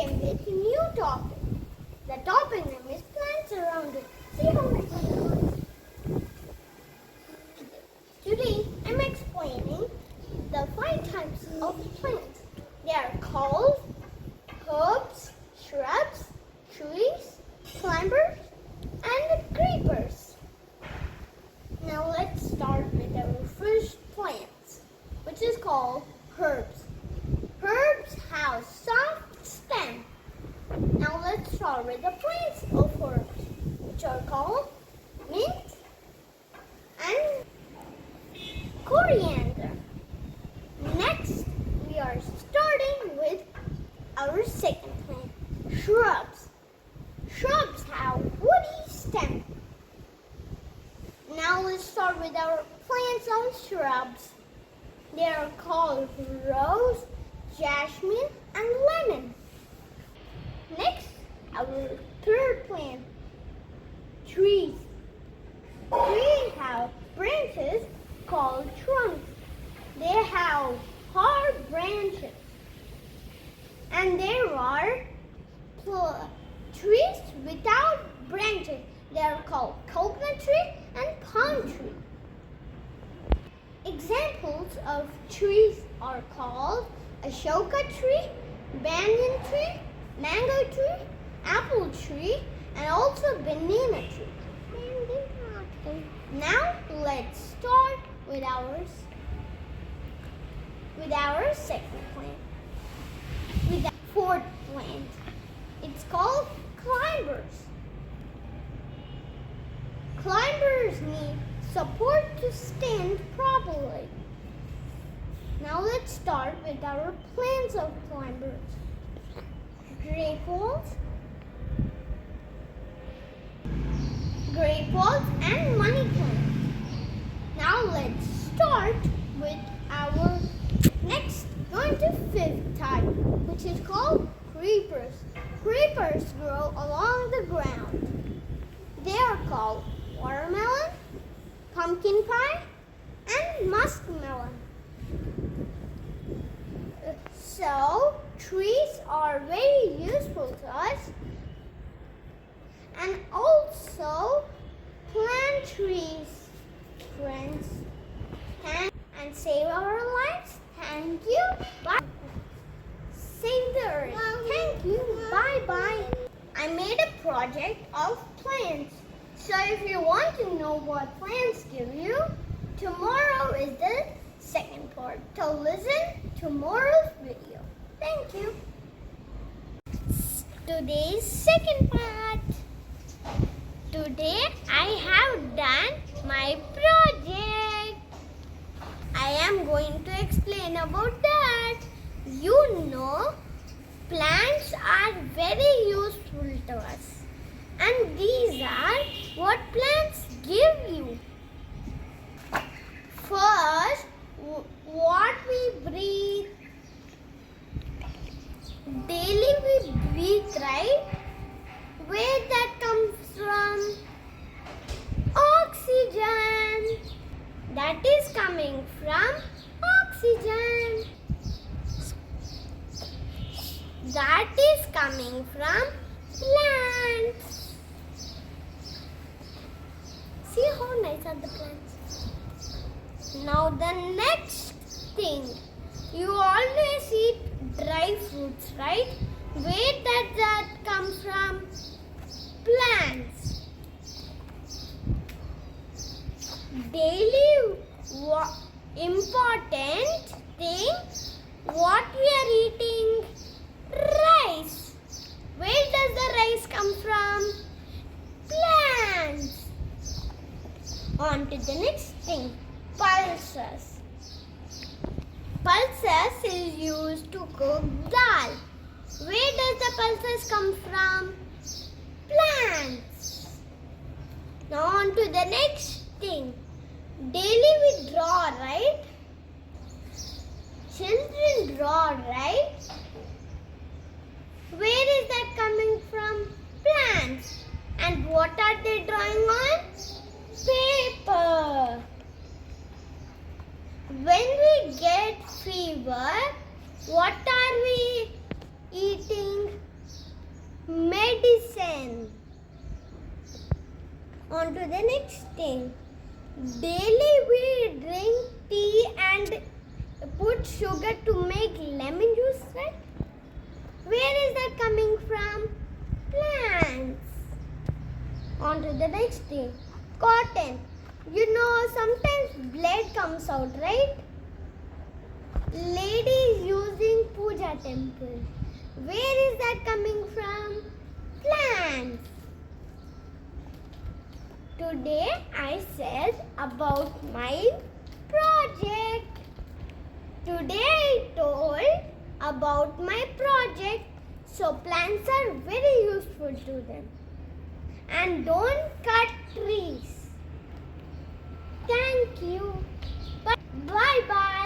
came with a new topic. The topic name is plants around it. See how nice it is. Today I'm explaining the 5 types of plants. They are called herbs, shrubs, trees, climbers, and creepers. Now let's start with our first plants, which is called herbs. Herbs have soft stem. Now let's start with the plants of herbs, which are called mint and coriander. Next, we are starting with our second plant, shrubs. Shrubs have woody stem. Now let's start with our plants of shrubs. They are called rose, jasmine, and lemon. Next, our third plant, trees. Trees have branches called trunks. They have hard branches. And there are trees without branches. They are called coconut tree and palm tree. Examples of trees are called Ashoka tree, banyan tree, mango tree, apple tree, and also banana tree. Now let's start with our second plant, with the fourth plant. It's called climbers. Climbers need support to stand properly. Now let's start with our plants of climbers. Grapevines, and money plant. Now let's start with our next, going to fifth type, which is called creepers. Creepers grow along the ground. They are called watermelon, pumpkin pie, and muskmelon. So, trees are very useful to us, and also plant trees, friends, and save our lives. Thank you. Bye. Save the earth. Thank you. Bye bye. I made a project of plants. So if you want to know what plants give you, tomorrow is the second part. So listen tomorrow's video. Thank you. Today's second part. Today I have done my project. I am going to explain about that. You know, plants are very useful to us. And these are what plants give you. First, what we breathe. Daily we breathe, right? Where that comes from? Oxygen. That is coming from oxygen. That is coming from plants. See how nice are the plants. Now the next thing, you always eat dry fruits, right? Where does that come from? Plants. Daily important thing, what we are eating? Rice. Where does the rice come from? Plants. On to the next thing, pulses. Pulses is used to cook dal. Where does the pulses come from? Plants. Now on to the next thing. Daily we draw, right? Children draw, right? Where is that coming from? Plants. And what are they drawing on? Paper. When we get fever, what are we eating? medicine. On to the next thing. Daily we drink tea and put sugar to make lemon juice, right? Where is that coming from? Plants. On to the next thing. Cotton. You know, sometimes blood comes out, right? Ladies using puja temple. Where is that coming from? Plants. Today I said about my project. Today I told about my project. So plants are very useful to them. And don't cut trees. Thank you. Bye bye.